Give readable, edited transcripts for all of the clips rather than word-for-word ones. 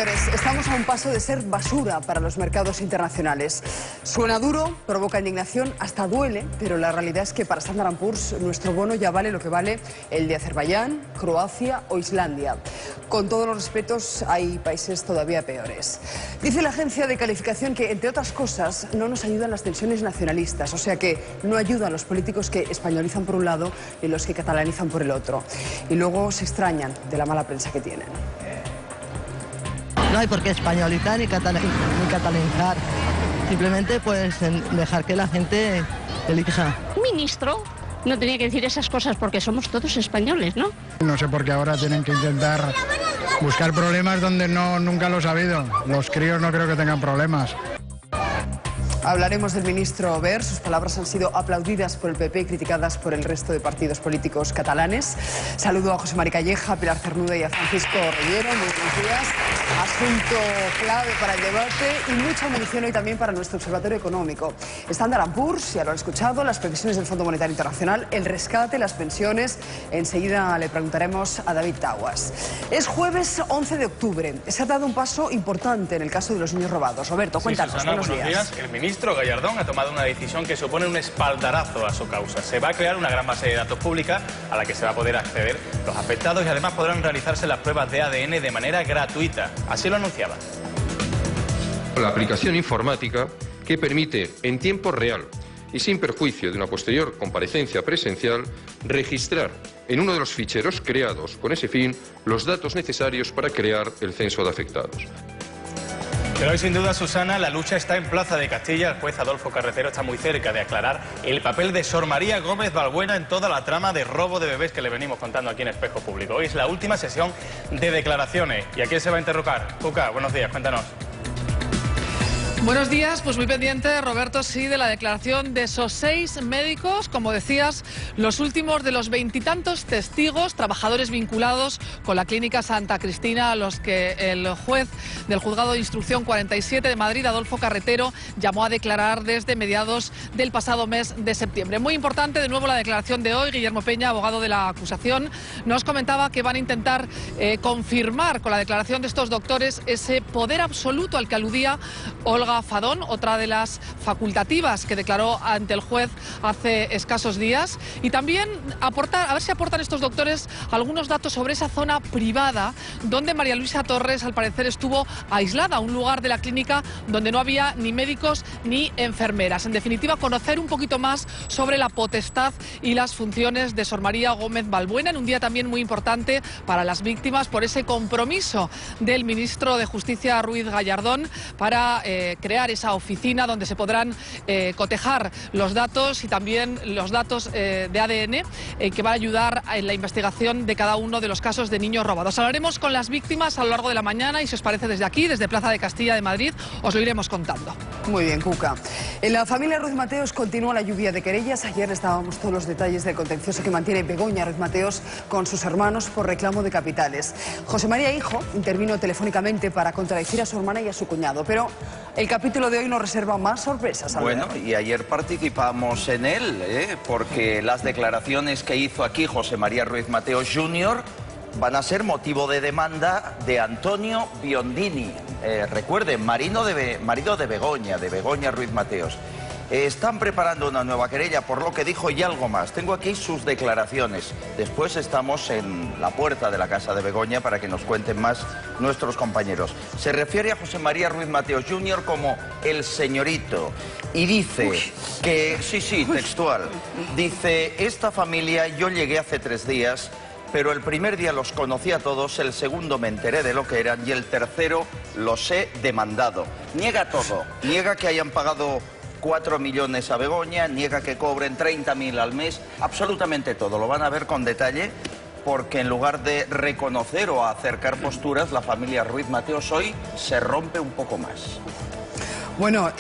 Señores, estamos a un paso de ser basura para los mercados internacionales. Suena duro, provoca indignación, hasta duele, pero la realidad es que para Standard & Poor's nuestro bono ya vale lo que vale el de Azerbaiyán, Croacia o Islandia. Con todos los respetos, hay países todavía peores. Dice la agencia de calificación que, entre otras cosas, no nos ayudan las tensiones nacionalistas, o sea que no ayudan los políticos que españolizan por un lado y los que catalanizan por el otro. Y luego se extrañan de la mala prensa que tienen. No hay por qué españolizar ni catalanizar. Simplemente pues dejar que la gente elija. Ministro no tenía que decir esas cosas porque somos todos españoles, ¿no? No sé por qué ahora tienen que intentar buscar problemas donde nunca los ha habido. Los críos no creo que tengan problemas. Hablaremos del ministro Wert. Sus palabras han sido aplaudidas por el PP y criticadas por el resto de partidos políticos catalanes. Saludo a José Mari Calleja, a Pilar Cernuda y a Francisco Reyero. Muy buenos días. Asunto clave para el debate y mucha munición hoy también para nuestro observatorio económico. Standard & Poor's, ya lo han escuchado, las previsiones del Fondo Monetario Internacional, el rescate, las pensiones. Enseguida le preguntaremos a David Taguas. Es jueves 11 de octubre. Se ha dado un paso importante en el caso de los niños robados. Roberto, cuéntanos. Susana, buenos días. El ministro Gallardón ha tomado una decisión que supone un espaldarazo a su causa. Se va a crear una gran base de datos pública a la que se va a poder acceder los afectados y además podrán realizarse las pruebas de ADN de manera gratuita. Así lo anunciaba. La aplicación informática que permite en tiempo real y sin perjuicio de una posterior comparecencia presencial registrar en uno de los ficheros creados con ese fin los datos necesarios para crear el censo de afectados. Pero hoy, sin duda, Susana, la lucha está en Plaza de Castilla. El juez Adolfo Carretero está muy cerca de aclarar el papel de Sor María Gómez Balbuena en toda la trama de robo de bebés que le venimos contando aquí en Espejo Público. Hoy es la última sesión de declaraciones. ¿Y a quién se va a interrogar? Cuca, buenos días, cuéntanos. Buenos días, pues muy pendiente, Roberto, sí, de la declaración de esos 6 médicos, como decías, los últimos de los 20 y tantos testigos, trabajadores vinculados con la Clínica Santa Cristina, a los que el juez del Juzgado de Instrucción 47 de Madrid, Adolfo Carretero, llamó a declarar desde mediados del pasado mes de septiembre. Muy importante, de nuevo, la declaración de hoy. Guillermo Peña, abogado de la acusación, nos comentaba que van a intentar confirmar con la declaración de estos doctores ese poder absoluto al que aludía Olga Fadón, otra de las facultativas que declaró ante el juez hace escasos días, y también a ver si aportan estos doctores algunos datos sobre esa zona privada donde María Luisa Torres al parecer estuvo aislada, un lugar de la clínica donde no había ni médicos ni enfermeras. En definitiva, conocer un poquito más sobre la potestad y las funciones de Sor María Gómez Balbuena en un día también muy importante para las víctimas por ese compromiso del ministro de Justicia, Ruiz Gallardón, para crear esa oficina donde se podrán cotejar los datos y también los datos de ADN que va a ayudar en la investigación de cada uno de los casos de niños robados. Hablaremos con las víctimas a lo largo de la mañana y, si os parece, desde aquí, desde Plaza de Castilla de Madrid, os lo iremos contando. Muy bien, Cuca. En la familia Ruiz Mateos continúa la lluvia de querellas. Ayer les dábamos todos los detalles del contencioso que mantiene Begoña Ruiz Mateos con sus hermanos por reclamo de capitales. José María Hijo intervino telefónicamente para contradecir a su hermana y a su cuñado, pero el capítulo de hoy nos reserva más sorpresas. Bueno, y ayer participamos en él, porque las declaraciones que hizo aquí José María Ruiz Mateos Jr. van a ser motivo de demanda de Antonio Biondini. Recuerden, marido de Begoña Ruiz Mateos. Están preparando una nueva querella por lo que dijo y algo más. Tengo aquí sus declaraciones. Después estamos en la puerta de la casa de Begoña para que nos cuenten más nuestros compañeros. Se refiere a José María Ruiz Mateos Jr. como el señorito y dice que, sí, textual, dice: esta familia yo llegué hace 3 días, pero el primer día los conocí a todos, el segundo me enteré de lo que eran y el tercero los he demandado. Niega todo, niega que hayan pagado 4 millones a Begoña, niega que cobren 30.000 al mes, absolutamente todo. Lo van a ver con detalle porque en lugar de reconocer o acercar posturas, la familia Ruiz Mateos hoy se rompe un poco más. Bueno,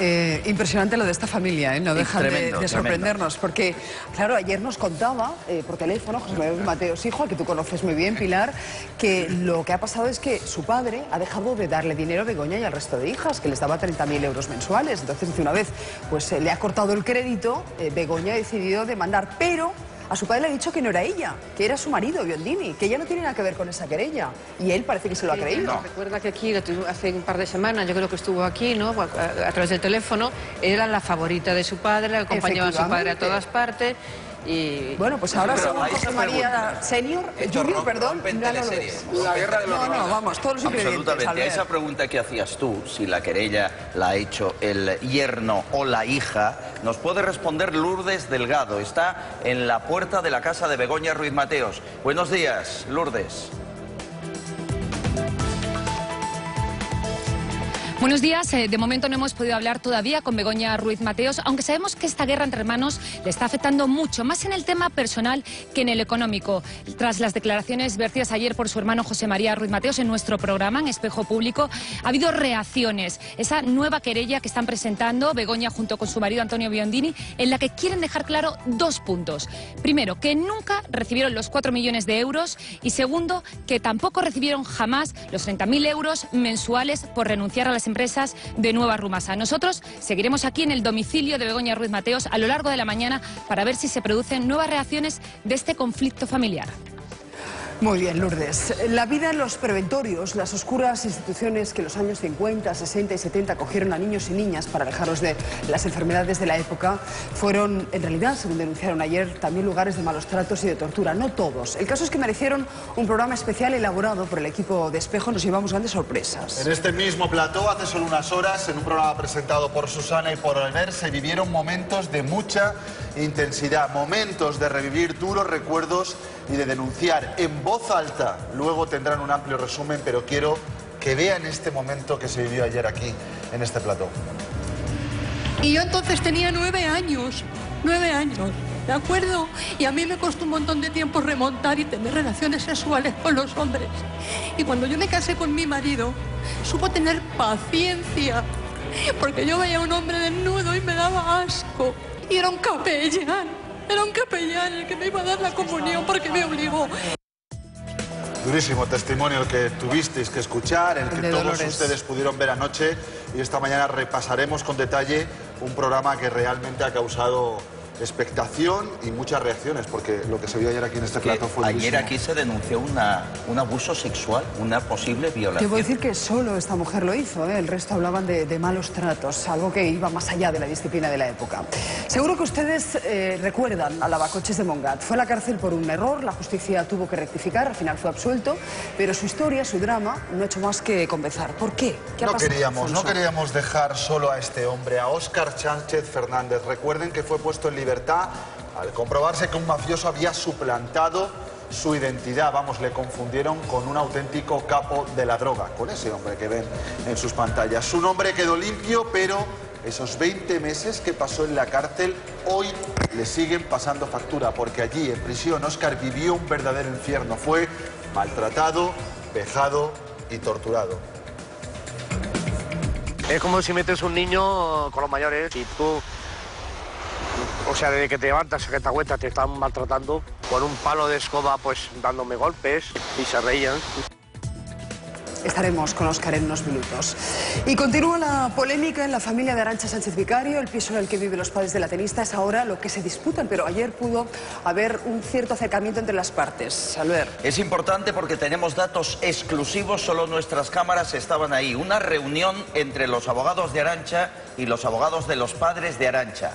impresionante lo de esta familia, no deja de sorprendernos, porque, claro, ayer nos contaba por teléfono José María Ruiz Mateos Hijo, al que tú conoces muy bien, Pilar, que lo que ha pasado es que su padre ha dejado de darle dinero a Begoña y al resto de hijas, que les daba 30.000 euros mensuales. Entonces, una vez pues le ha cortado el crédito, Begoña ha decidido demandar, pero A su padre le ha dicho que no era ella, que era su marido, Biondini, que ella no tiene nada que ver con esa querella. Y él parece que se lo ha creído. No. Recuerda que aquí, hace un par de semanas, yo creo que estuvo aquí, ¿no? A través del teléfono, era la favorita de su padre, acompañaba a su padre a todas partes. Y bueno, pues ahora según José María Junior, perdón, ya no lo es. La guerra de los no, vamos, todos los ingredientes. Absolutamente. A esa pregunta que hacías tú, si la querella la ha hecho el yerno o la hija, nos puede responder Lourdes Delgado. Está en la puerta de la casa de Begoña Ruiz Mateos. Buenos días, Lourdes. Buenos días. De momento no hemos podido hablar todavía con Begoña Ruiz Mateos, aunque sabemos que esta guerra entre hermanos le está afectando mucho, más en el tema personal que en el económico. Tras las declaraciones vertidas ayer por su hermano José María Ruiz Mateos en nuestro programa, en Espejo Público, ha habido reacciones. Esa nueva querella que están presentando Begoña junto con su marido Antonio Biondini, en la que quieren dejar claro 2 puntos. Primero, que nunca recibieron los 4 millones de euros y segundo, que tampoco recibieron jamás los 30.000 euros mensuales por renunciar a las empresas de Nueva Rumasa. Nosotros seguiremos aquí en el domicilio de Begoña Ruiz Mateos a lo largo de la mañana para ver si se producen nuevas reacciones de este conflicto familiar. Muy bien, Lourdes. La vida en los preventorios, las oscuras instituciones que en los años 50, 60 y 70 cogieron a niños y niñas para alejarlos de las enfermedades de la época, fueron, en realidad, según denunciaron ayer, también lugares de malos tratos y de tortura. No todos. El caso es que merecieron un programa especial elaborado por el equipo de Espejo. Nos llevamos grandes sorpresas. En este mismo plató, hace solo unas horas, en un programa presentado por Susana y por Albert, se vivieron momentos de mucha intensidad, momentos de revivir duros recuerdos y de denunciar en voz alta. Luego tendrán un amplio resumen, pero quiero que vean este momento que se vivió ayer aquí, en este plató. Y yo entonces tenía 9 años, ¿de acuerdo? Y a mí me costó un montón de tiempo remontar y tener relaciones sexuales con los hombres. Y cuando yo me casé con mi marido, supo tener paciencia, porque yo veía a un hombre desnudo y me daba asco. Y era un capellán el que me iba a dar la comunión porque me obligó. Durísimo testimonio el que tuvisteis que escuchar, el que todos ustedes pudieron ver anoche, y esta mañana repasaremos con detalle un programa que realmente ha causado expectación y muchas reacciones, porque lo que se vio ayer aquí en este plato fue ayer aquí se denunció un abuso sexual, una posible violación. Debo decir que solo esta mujer lo hizo, ¿eh? El resto hablaban de malos tratos, algo que iba más allá de la disciplina de la época. Seguro que ustedes recuerdan a Lavacoches de Montgat. Fue a la cárcel por un error, la justicia tuvo que rectificar, al final fue absuelto, pero su historia, su drama, no ha hecho más que comenzar. ¿Por qué? ¿Qué ha pasado? No queríamos dejar solo a este hombre, a Óscar Sánchez Fernández. Recuerden que fue puesto en libertad al comprobarse que un mafioso había suplantado su identidad. Vamos, le confundieron con un auténtico capo de la droga, con ese hombre que ven en sus pantallas. Su nombre quedó limpio, pero esos 20 meses que pasó en la cárcel hoy le siguen pasando factura, porque allí en prisión Óscar vivió un verdadero infierno. Fue maltratado, vejado y torturado. Es como si metes un niño con los mayores y tú, o sea, desde que te levantas, que te aguentas, te están maltratando con un palo de escoba, pues dándome golpes y se reían. Estaremos con Óscar en unos minutos. Y continúa la polémica en la familia de Arantxa Sánchez Vicario. El piso en el que viven los padres de la tenista es ahora lo que se disputan, pero ayer pudo haber un cierto acercamiento entre las partes. Albert. Es importante porque tenemos datos exclusivos, solo nuestras cámaras estaban ahí. Una reunión entre los abogados de Arantxa y los abogados de los padres de Arantxa.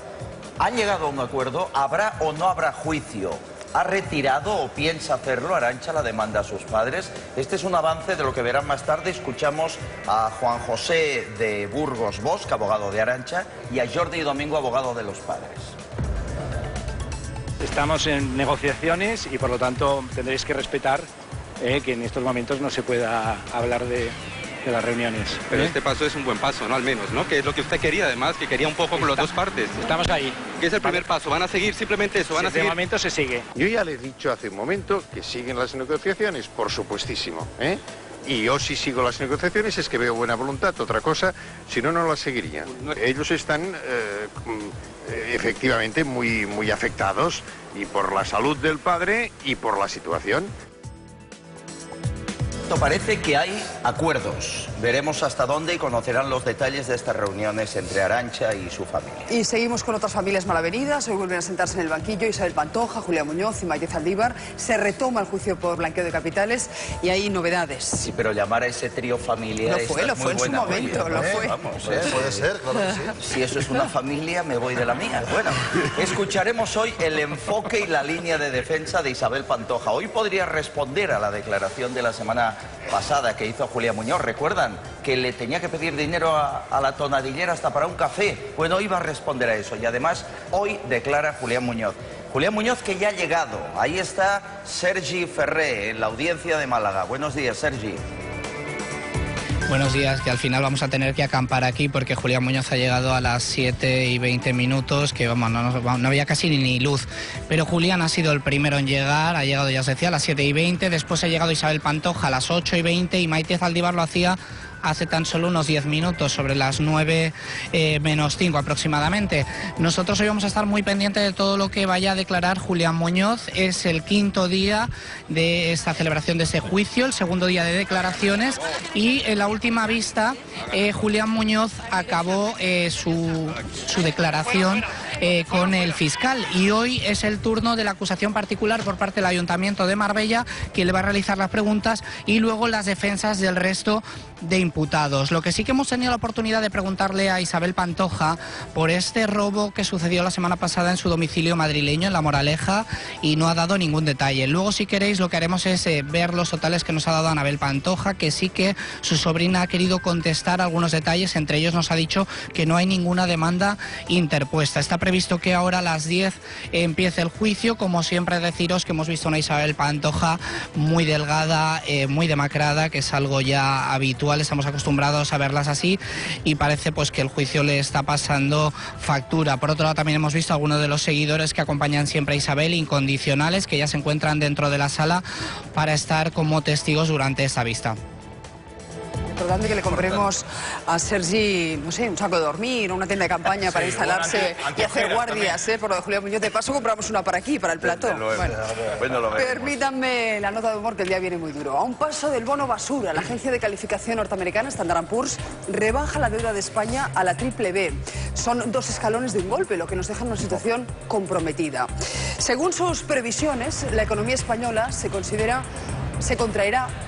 ¿Han llegado a un acuerdo? ¿Habrá o no habrá juicio? ¿Ha retirado o piensa hacerlo Arantxa la demanda a sus padres? Este es un avance de lo que verán más tarde. Escuchamos a Juan José de Burgos Bosch, abogado de Arantxa, y a Jordi Domingo, abogado de los padres. Estamos en negociaciones y por lo tanto tendréis que respetar que en estos momentos no se pueda hablar de las reuniones. Pero este paso es un buen paso, ¿no? Al menos, ¿no? Que es lo que usted quería, además, que quería un poco con las dos partes. Estamos ahí. ¿Qué es el primer paso? ¿Van a seguir simplemente eso? ¿Van a seguir? De momento se sigue. Yo ya le he dicho hace un momento que siguen las negociaciones, por supuestísimo, ¿eh? Y yo si sigo las negociaciones es que veo buena voluntad, otra cosa, si no, no las seguiría. Ellos están efectivamente muy afectados, y por la salud del padre y por la situación. pronto parece que hay acuerdos. Veremos hasta dónde y conocerán los detalles de estas reuniones entre Arantxa y su familia. Y seguimos con otras familias malavenidas. Hoy vuelven a sentarse en el banquillo Isabel Pantoja, Julián Muñoz y Maite Zaldívar. Se retoma el juicio por blanqueo de capitales y hay novedades. Sí, pero llamar a ese trío familiar... Lo fue en su momento, lo fue. Vamos, puede ser, claro que sí. Si eso es una familia, me voy de la mía. Bueno, escucharemos hoy el enfoque y la línea de defensa de Isabel Pantoja. Hoy podría responder a la declaración de la semana pasada que hizo Julián Muñoz. ¿Recuerdan que le tenía que pedir dinero a la tonadillera hasta para un café? Bueno, hoy va a responder a eso y además hoy declara Julián Muñoz. Julián Muñoz que ya ha llegado. Ahí está Sergi Ferré en la audiencia de Málaga. Buenos días, Sergi. Buenos días, que al final vamos a tener que acampar aquí porque Julián Muñoz ha llegado a las 7:20, que vamos, no había casi ni luz. Pero Julián ha sido el primero en llegar, ha llegado, ya se decía, a las 7:20, después ha llegado Isabel Pantoja a las 8:20 y Maite Zaldívar lo hacía hace tan solo unos 10 minutos, sobre las 9 menos 5 aproximadamente. Nosotros hoy vamos a estar muy pendientes de todo lo que vaya a declarar Julián Muñoz. Es el quinto día de esta celebración de ese juicio, el segundo día de declaraciones y en la última vista Julián Muñoz acabó su declaración con el fiscal y hoy es el turno de la acusación particular por parte del Ayuntamiento de Marbella, quien le va a realizar las preguntas y luego las defensas del resto de imputados. Lo que sí que hemos tenido la oportunidad de preguntarle a Isabel Pantoja por este robo que sucedió la semana pasada en su domicilio madrileño, en La Moraleja, y no ha dado ningún detalle. Luego, si queréis, lo que haremos es ver los totales que nos ha dado Anabel Pantoja, que sí que su sobrina ha querido contestar algunos detalles, entre ellos nos ha dicho que no hay ninguna demanda interpuesta. Está previsto que ahora a las 10 empiece el juicio. Como siempre, deciros que hemos visto una Isabel Pantoja muy delgada, muy demacrada, que es algo ya habitual. Estamos acostumbrados a verlas así y parece pues que el juicio le está pasando factura. Por otro lado, también hemos visto a algunos de los seguidores que acompañan siempre a Isabel, incondicionales, que ya se encuentran dentro de la sala para estar como testigos durante esta vista. Importante que le compremos a Sergi, no sé, un saco de dormir o una tienda de campaña para instalarse y hacer guardias, por lo de Julián Muñoz. De paso compramos una para aquí, para el plató. Permítanme la nota de humor, que el día viene muy duro. A un paso del bono basura, la agencia de calificación norteamericana Standard & Poor's rebaja la deuda de España a la triple B. Son 2 escalones de un golpe, lo que nos deja en una situación comprometida. Según sus previsiones, la economía española se contraerá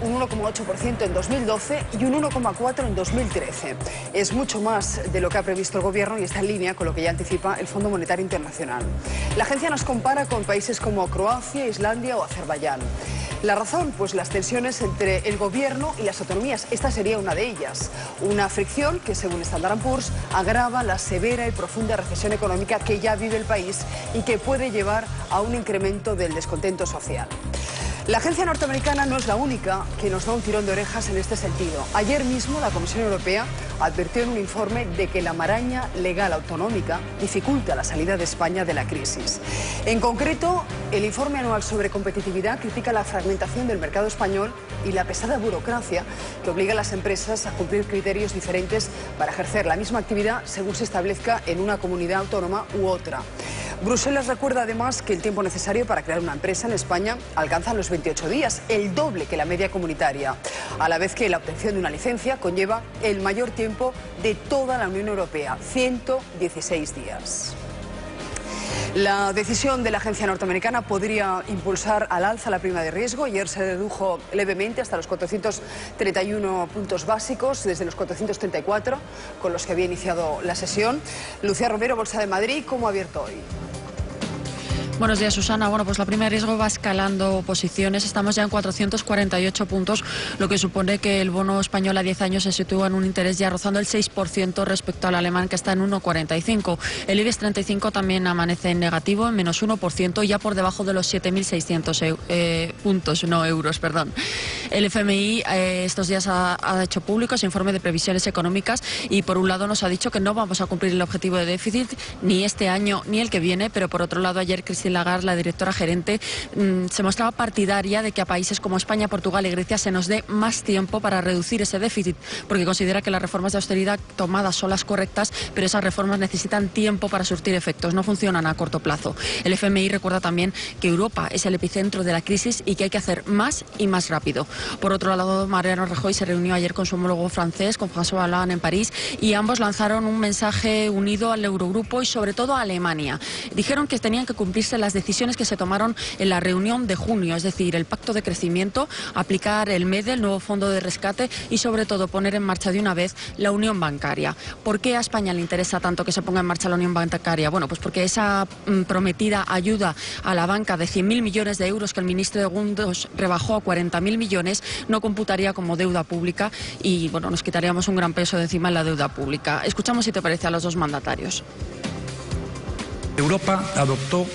un 1,8% en 2012 y un 1,4% en 2013. Es mucho más de lo que ha previsto el Gobierno y está en línea con lo que ya anticipa el Fondo Monetario Internacional. La agencia nos compara con países como Croacia, Islandia o Azerbaiyán. La razón, pues las tensiones entre el Gobierno y las autonomías. Esta sería una de ellas. Una fricción que, según Standard & Poor's, agrava la severa y profunda recesión económica que ya vive el país y que puede llevar a un incremento del descontento social. La agencia norteamericana no es la única que nos da un tirón de orejas en este sentido. Ayer mismo la Comisión Europea advirtió en un informe de que la maraña legal autonómica dificulta la salida de España de la crisis. En concreto, el informe anual sobre competitividad critica la fragmentación del mercado español y la pesada burocracia que obliga a las empresas a cumplir criterios diferentes para ejercer la misma actividad según se establezca en una comunidad autónoma u otra. Bruselas recuerda además que el tiempo necesario para crear una empresa en España alcanza los 28 días, el doble que la media comunitaria, a la vez que la obtención de una licencia conlleva el mayor tiempo de toda la Unión Europea, 116 días. La decisión de la agencia norteamericana podría impulsar al alza la prima de riesgo. Ayer se redujo levemente hasta los 431 puntos básicos, desde los 434 con los que había iniciado la sesión. Lucía Romero, Bolsa de Madrid, ¿cómo ha abierto hoy? Buenos días, Susana. Bueno, pues la prima de riesgo va escalando posiciones. Estamos ya en 448 puntos, lo que supone que el bono español a 10 años se sitúa en un interés ya rozando el 6% respecto al alemán, que está en 1,45. El IBEX 35 también amanece en negativo, en menos 1%, ya por debajo de los 7.600 euros. El FMI estos días ha hecho público ese informe de previsiones económicas y por un lado nos ha dicho que no vamos a cumplir el objetivo de déficit ni este año ni el que viene, pero por otro lado ayer Cristina Christine Lagarde, la directora gerente, se mostraba partidaria de que a países como España, Portugal y Grecia se nos dé más tiempo para reducir ese déficit, porque considera que las reformas de austeridad tomadas son las correctas, pero esas reformas necesitan tiempo para surtir efectos, no funcionan a corto plazo. El FMI recuerda también que Europa es el epicentro de la crisis y que hay que hacer más y más rápido. Por otro lado, Mariano Rajoy se reunió ayer con su homólogo francés, con François Hollande, en París, y ambos lanzaron un mensaje unido al Eurogrupo y sobre todo a Alemania. Dijeron que tenían que cumplirse las decisiones que se tomaron en la reunión de junio, es decir, el pacto de crecimiento, aplicar el MEDE, el nuevo fondo de rescate, y sobre todo poner en marcha de una vez la unión bancaria. ¿Por qué a España le interesa tanto que se ponga en marcha la unión bancaria? Bueno, pues porque esa prometida ayuda a la banca de 100.000 millones de euros que el ministro de Guindos rebajó a 40.000 millones no computaría como deuda pública y, bueno, nos quitaríamos un gran peso de encima en la deuda pública. Escuchamos, si te parece, a los dos mandatarios. Europa adoptó,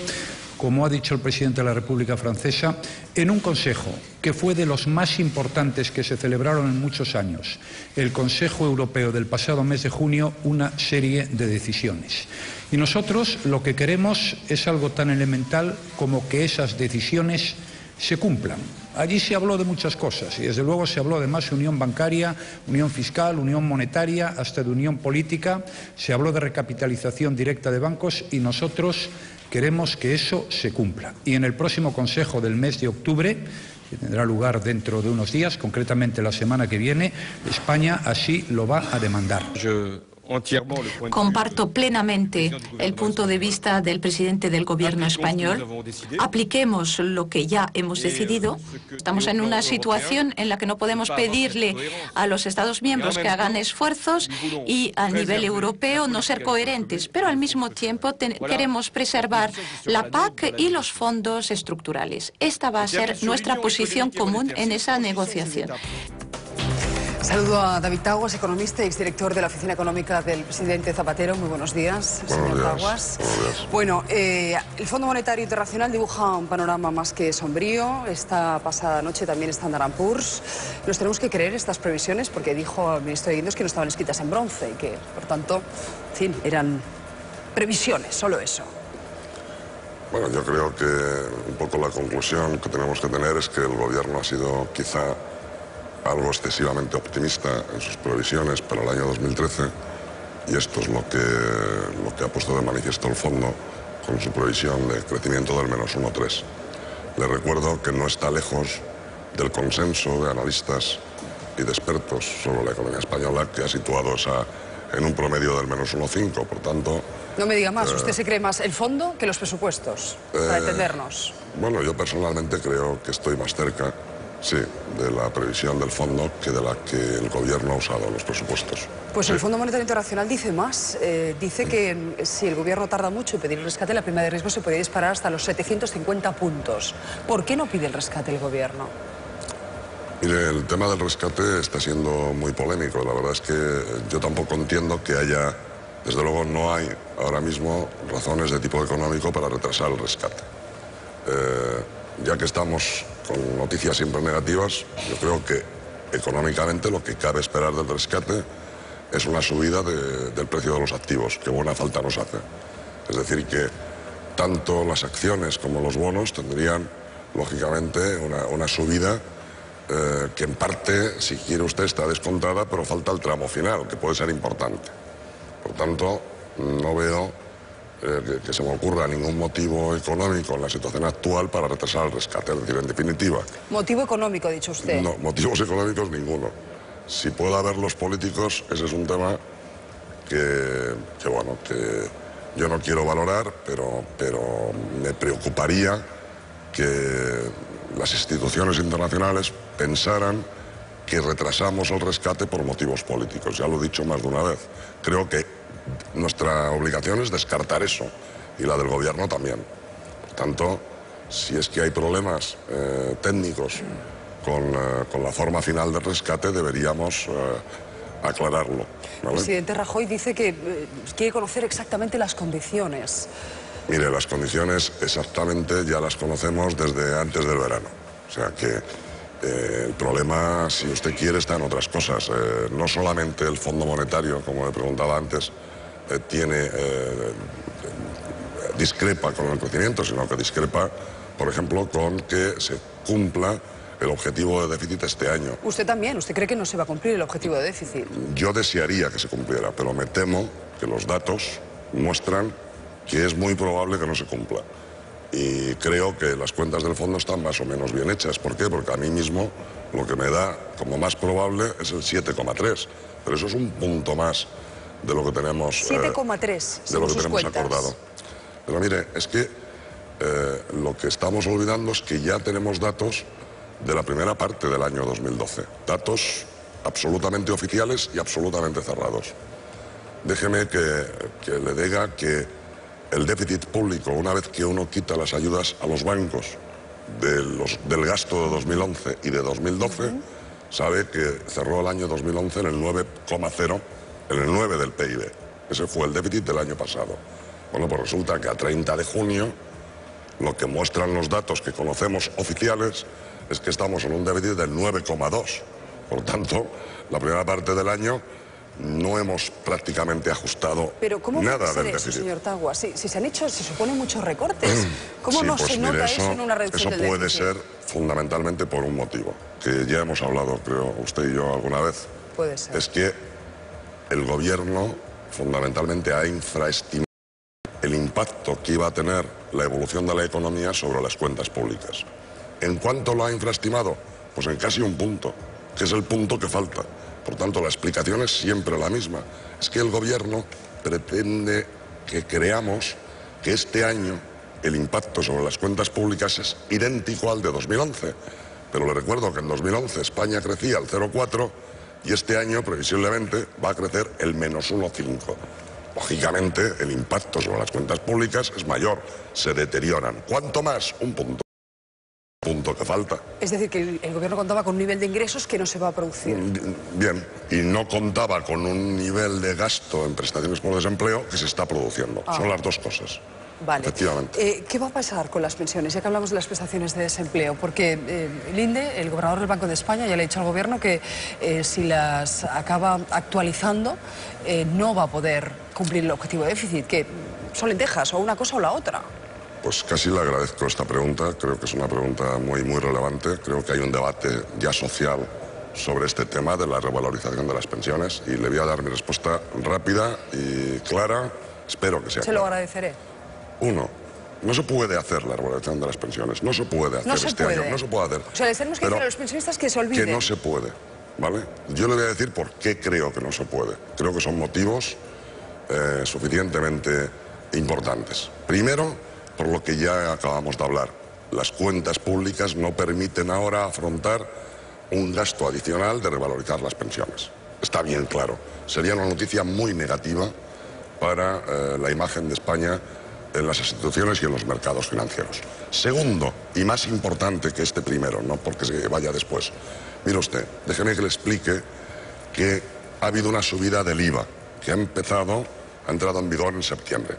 como ha dicho el presidente de la República Francesa, en un consejo que fue de los más importantes que se celebraron en muchos años, el Consejo Europeo del pasado mes de junio, una serie de decisiones. Y nosotros lo que queremos es algo tan elemental como que esas decisiones se cumplan. Allí se habló de muchas cosas y desde luego se habló de más unión bancaria, unión fiscal, unión monetaria, hasta de unión política. Se habló de recapitalización directa de bancos y nosotros queremos que eso se cumpla. Y en el próximo Consejo del mes de octubre, que tendrá lugar dentro de unos días, concretamente la semana que viene, España así lo va a demandar. Comparto plenamente el punto de vista del presidente del gobierno español. Apliquemos lo que ya hemos decidido. Estamos en una situación en la que no podemos pedirle a los Estados miembros que hagan esfuerzos y a nivel europeo no ser coherentes, pero al mismo tiempo queremos preservar la PAC y los fondos estructurales. Esta va a ser nuestra posición común en esa negociación. Saludo a David Taguas, economista y exdirector de la Oficina Económica del presidente Zapatero. Muy buenos días, señor Taguas. Bueno, el Fondo Monetario Internacional dibuja un panorama más que sombrío. Esta pasada noche también Standard & Poor's. ¿Nos tenemos que creer estas previsiones? Porque dijo el ministro de Guindos que no estaban escritas en bronce y que, por tanto, en fin, eran previsiones, solo eso. Bueno, yo creo que un poco la conclusión que tenemos que tener es que el gobierno ha sido quizá algo excesivamente optimista en sus previsiones para el año 2013 y esto es lo que ha puesto de manifiesto el fondo con su previsión de crecimiento del menos 1,3. Les recuerdo que no está lejos del consenso de analistas y de expertos sobre la economía española, que ha situado esa en un promedio del menos 1,5, por tanto... No me diga más, ¿usted se cree más el fondo que los presupuestos, para entendernos? Bueno, yo personalmente creo que estoy más cerca, sí, de la previsión del fondo que de la que el gobierno ha usado en los presupuestos. Pues sí. El Fondo Monetario Internacional dice más. Dice que si el gobierno tarda mucho en pedir el rescate, la prima de riesgo se podría disparar hasta los 750 puntos. ¿Por qué no pide el rescate el gobierno? Mire, el tema del rescate está siendo muy polémico. La verdad es que yo tampoco entiendo que haya, desde luego no hay ahora mismo razones de tipo económico para retrasar el rescate. Ya que estamos con noticias siempre negativas, yo creo que económicamente lo que cabe esperar del rescate es una subida del precio de los activos, que buena falta nos hace. Es decir, que tanto las acciones como los bonos tendrían, lógicamente, una subida que en parte, si quiere usted, está descontada, pero falta el tramo final, que puede ser importante. Por tanto, no veo que se me ocurra ningún motivo económico en la situación actual para retrasar el rescate. Es decir, en definitiva... Motivo económico, ha dicho usted. No, motivos económicos ninguno. Si puede haber los políticos, ese es un tema que yo no quiero valorar, pero me preocuparía que las instituciones internacionales pensaran que retrasamos el rescate por motivos políticos. Ya lo he dicho más de una vez. Creo que nuestra obligación es descartar eso, y la del gobierno también. Por tanto, si es que hay problemas técnicos con la forma final del rescate, deberíamos aclararlo, ¿vale? El presidente Rajoy dice que quiere conocer exactamente las condiciones. Mire, las condiciones exactamente ya las conocemos desde antes del verano. O sea que el problema, si usted quiere, está en otras cosas. No solamente el Fondo Monetario, como me preguntaba antes, tiene discrepa con el crecimiento, sino que discrepa, por ejemplo, con que se cumpla el objetivo de déficit este año. ¿Usted también? ¿Usted cree que no se va a cumplir el objetivo de déficit? Yo desearía que se cumpliera, pero me temo que los datos muestran que es muy probable que no se cumpla. Y creo que las cuentas del fondo están más o menos bien hechas. ¿Por qué? Porque a mí mismo lo que me da como más probable es el 7,3. Pero eso es un punto más de lo que tenemos... 7,3, de lo que tenemos cuentas. acordado. Pero mire, es que lo que estamos olvidando es que ya tenemos datos de la primera parte del año 2012. Datos absolutamente oficiales y absolutamente cerrados. Déjeme que le diga que el déficit público, una vez que uno quita las ayudas a los bancos del gasto de 2011 y de 2012, sabe que cerró el año 2011 en el 9,0, en el 9 del PIB. Ese fue el déficit del año pasado. Bueno, pues resulta que a 30 de junio, lo que muestran los datos que conocemos oficiales es que estamos en un déficit del 9,2. Por tanto, la primera parte del año no hemos prácticamente ajustado Pero ¿cómo nada puede ser del eso, déficit. señor Tagua? Si se han hecho, se supone, muchos recortes. ¿Cómo Sí, no pues se mire, nota eso en una reducción del Eso puede déficit? ser fundamentalmente por un motivo, que ya hemos hablado, creo, usted y yo alguna vez. Puede ser. Es que el gobierno fundamentalmente ha infraestimado el impacto que iba a tener la evolución de la economía sobre las cuentas públicas. ¿En cuánto lo ha infraestimado? Pues en casi un punto, que es el punto que falta. Por tanto, la explicación es siempre la misma. Es que el gobierno pretende que creamos que este año el impacto sobre las cuentas públicas es idéntico al de 2011. Pero le recuerdo que en 2011 España crecía al 0,4 y este año previsiblemente va a crecer el menos 1,5. Lógicamente, el impacto sobre las cuentas públicas es mayor, se deterioran. ¿Cuánto más? Un punto. Punto que falta. Es decir, que el gobierno contaba con un nivel de ingresos que no se va a producir. Bien, y no contaba con un nivel de gasto en prestaciones por desempleo que se está produciendo. Son las dos cosas. Vale. Efectivamente. ¿Qué va a pasar con las pensiones? Ya que hablamos de las prestaciones de desempleo, porque el INDE, el gobernador del Banco de España, ya le ha dicho al gobierno que si las acaba actualizando no va a poder cumplir el objetivo de déficit, que son lentejas, o una cosa o la otra. Pues casi le agradezco esta pregunta, creo que es una pregunta muy relevante, creo que hay un debate ya social sobre este tema de la revalorización de las pensiones y le voy a dar mi respuesta rápida y clara, espero que sea Se lo clara. agradeceré. Uno, no se puede hacer la revalorización de las pensiones, no se puede hacer este año, no se puede hacer. O sea, les tenemos que decir a los pensionistas que se olviden. Que no se puede, ¿vale? Yo le voy a decir por qué creo que no se puede. Creo que son motivos suficientemente importantes. Primero, por lo que ya acabamos de hablar, las cuentas públicas no permiten ahora afrontar un gasto adicional de revalorizar las pensiones. Está bien claro. Sería una noticia muy negativa para la imagen de España en las instituciones y en los mercados financieros. Segundo, y más importante que este primero, no porque se vaya después. Mire usted, déjeme que le explique que ha habido una subida del IVA que ha entrado en vigor en septiembre.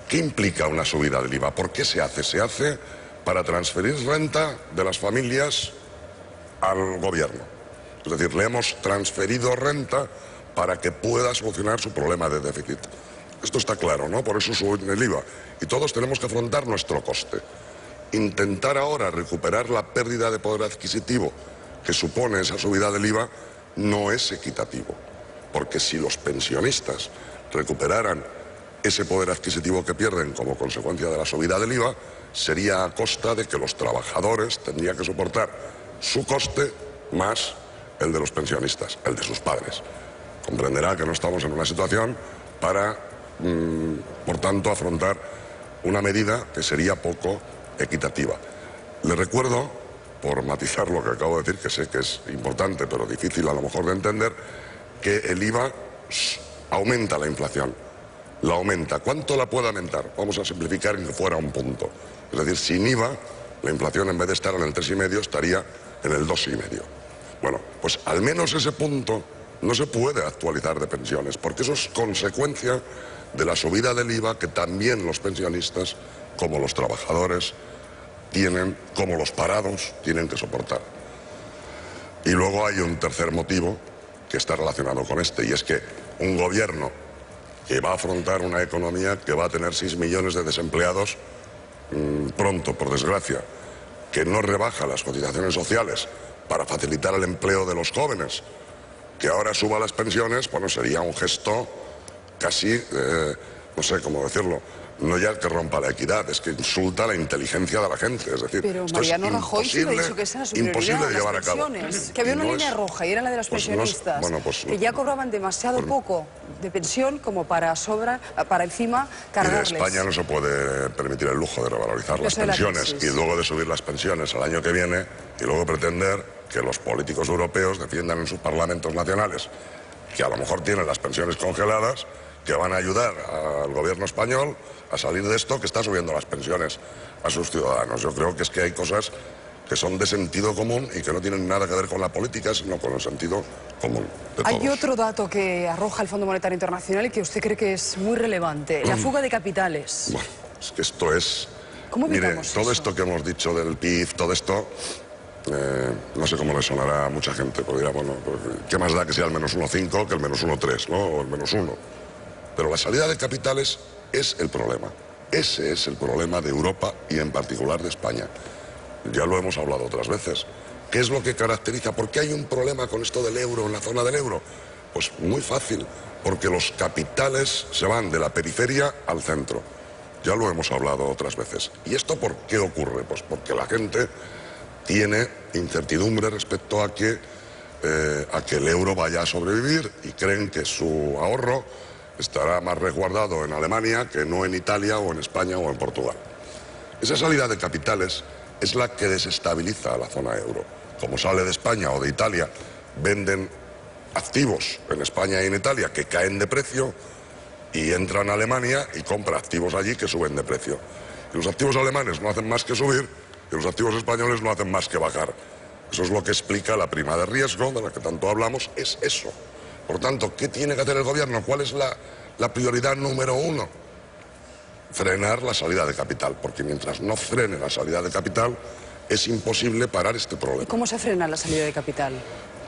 ¿Qué implica una subida del IVA? ¿Por qué se hace? Se hace para transferir renta de las familias al gobierno. Es decir, le hemos transferido renta para que pueda solucionar su problema de déficit. Esto está claro, ¿no? Por eso suben el IVA. Y todos tenemos que afrontar nuestro coste. Intentar ahora recuperar la pérdida de poder adquisitivo que supone esa subida del IVA no es equitativo. Porque si los pensionistas recuperaran ese poder adquisitivo que pierden como consecuencia de la subida del IVA, sería a costa de que los trabajadores tendrían que soportar su coste más el de los pensionistas, el de sus padres. Comprenderá que no estamos en una situación para, por tanto, afrontar una medida que sería poco equitativa. Le recuerdo, por matizar lo que acabo de decir, que sé que es importante pero difícil a lo mejor de entender, que el IVA aumenta la inflación. La aumenta. ¿Cuánto la puede aumentar? Vamos a simplificar en que fuera un punto. Es decir, sin IVA, la inflación en vez de estar en el 3,5 estaría en el 2,5. Bueno, pues al menos ese punto no se puede actualizar de pensiones, porque eso es consecuencia de la subida del IVA que también los pensionistas, como los trabajadores, tienen, como los parados, tienen que soportar. Y luego hay un tercer motivo que está relacionado con este, y es que un gobierno que va a afrontar una economía que va a tener 6 millones de desempleados pronto, por desgracia, que no rebaja las cotizaciones sociales para facilitar el empleo de los jóvenes, que ahora suba las pensiones, bueno, sería un gesto casi, no sé cómo decirlo, no ya que rompa la equidad, es que insulta la inteligencia de la gente. Es decir, pero esto Mariano es Rajoy sí lo ha dicho que esa era su prioridad, imposible de llevar las a cabo. pensiones, que había una línea roja y era la de los pensionistas, que ya cobraban demasiado poco de pensión como para encima cargarles. Y de España no se puede permitir el lujo de revalorizar las pensiones y luego de subir las pensiones al año que viene y luego pretender que los políticos europeos defiendan en sus parlamentos nacionales que a lo mejor tienen las pensiones congeladas, que van a ayudar al gobierno español a salir de esto, que está subiendo las pensiones a sus ciudadanos. Yo creo que es que hay cosas que son de sentido común y que no tienen nada que ver con la política, sino con el sentido común de todos. Hay otro dato que arroja el Fondo Monetario Internacional y que usted cree que es muy relevante, la fuga de capitales. Bueno, es que esto es... ¿Cómo evitamos mire, todo eso? esto que hemos dicho del PIB, todo esto, no sé cómo le sonará a mucha gente, porque dirá, bueno, ¿qué más da que sea el menos 1,5 que el menos 1,3, ¿no? O el menos 1. Pero la salida de capitales es el problema. Ese es el problema de Europa y en particular de España. Ya lo hemos hablado otras veces. ¿Qué es lo que caracteriza? ¿Por qué hay un problema con esto del euro, en la zona del euro? Pues muy fácil, porque los capitales se van de la periferia al centro. Ya lo hemos hablado otras veces. ¿Y esto por qué ocurre? Pues porque la gente tiene incertidumbre respecto a que el euro vaya a sobrevivir y creen que su ahorro estará más resguardado en Alemania que no en Italia o en España o en Portugal. Esa salida de capitales es la que desestabiliza a la zona euro. Como sale de España o de Italia, venden activos en España y en Italia que caen de precio y entran a Alemania y compra activos allí que suben de precio. Y los activos alemanes no hacen más que subir y los activos españoles no hacen más que bajar. Eso es lo que explica la prima de riesgo, de la que tanto hablamos, es eso. Por tanto, ¿qué tiene que hacer el gobierno? ¿Cuál es la prioridad número 1? Frenar la salida de capital, porque mientras no frene la salida de capital, es imposible parar este problema. ¿Y cómo se frena la salida de capital?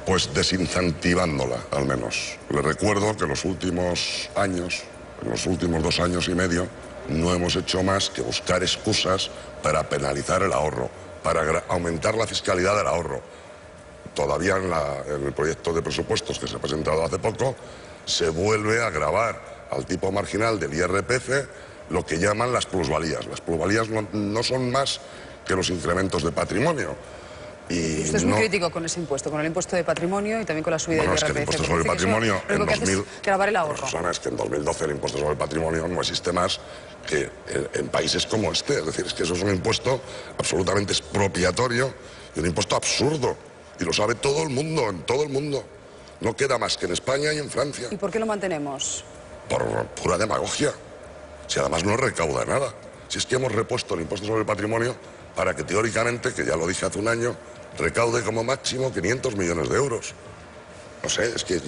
Pues desincentivándola, al menos. Le recuerdo que en los últimos años, en los últimos 2 años y medio, no hemos hecho más que buscar excusas para penalizar el ahorro, para aumentar la fiscalidad del ahorro. Todavía en el proyecto de presupuestos que se ha presentado hace poco, se vuelve a gravar al tipo marginal del IRPF lo que llaman las plusvalías. Las plusvalías no son más que los incrementos de patrimonio. Y usted es muy crítico con ese impuesto, con el impuesto de patrimonio y también con la subida del IRPF. Es que el impuesto sobre el patrimonio en 2000... grabar el ahorro. Susana, es que en 2012 el impuesto sobre el patrimonio no existe más que en países como este. Es decir, es que eso es un impuesto absolutamente expropiatorio y un impuesto absurdo. Y lo sabe todo el mundo, en todo el mundo. No queda más que en España y en Francia. ¿Y por qué lo mantenemos? Por pura demagogia. Si además no recauda nada. Si es que hemos repuesto el impuesto sobre el patrimonio para que teóricamente, que ya lo dije hace un año, recaude como máximo 500 millones de euros. No sé, es que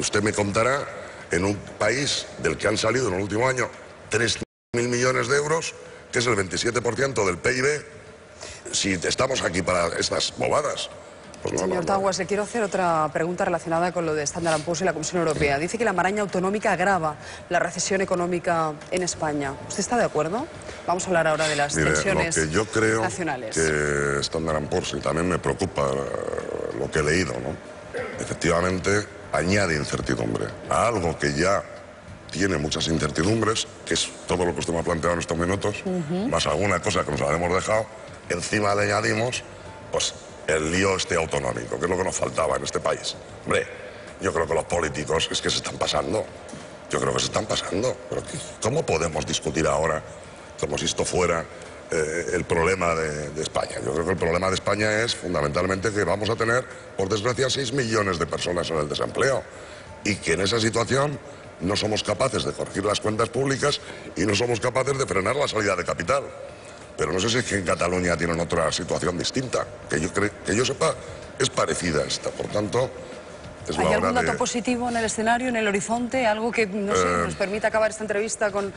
usted me contará en un país del que han salido en el último año 3.000 millones de euros, que es el 27% del PIB, si estamos aquí para estas bobadas. Pues Señor Taguas, le quiero hacer otra pregunta relacionada con lo de Standard & Poor's y la Comisión Europea. Dice que la maraña autonómica agrava la recesión económica en España. ¿Usted está de acuerdo? Vamos a hablar ahora de las tensiones nacionales. Lo que yo creo que Standard & Poor's, y también me preocupa lo que he leído, ¿no? Efectivamente, añade incertidumbre a algo que ya tiene muchas incertidumbres, que es todo lo que usted me ha planteado en estos minutos, más alguna cosa que nos habíamos dejado. Encima le añadimos, pues, el lío autonómico, que es lo que nos faltaba en este país. Hombre, yo creo que los políticos es que se están pasando. Yo creo que se están pasando. Pero ¿cómo podemos discutir ahora como si esto fuera el problema de España? Yo creo que el problema de España es fundamentalmente que vamos a tener, por desgracia, 6 millones de personas en el desempleo. Y que en esa situación no somos capaces de corregir las cuentas públicas y no somos capaces de frenar la salida de capital. Pero no sé si es que en Cataluña tienen otra situación distinta. Que yo sepa, es parecida a esta. Por tanto, es la hora de... ¿Hay algún dato positivo en el escenario, en el horizonte? Algo que, no sé, nos permita acabar esta entrevista con...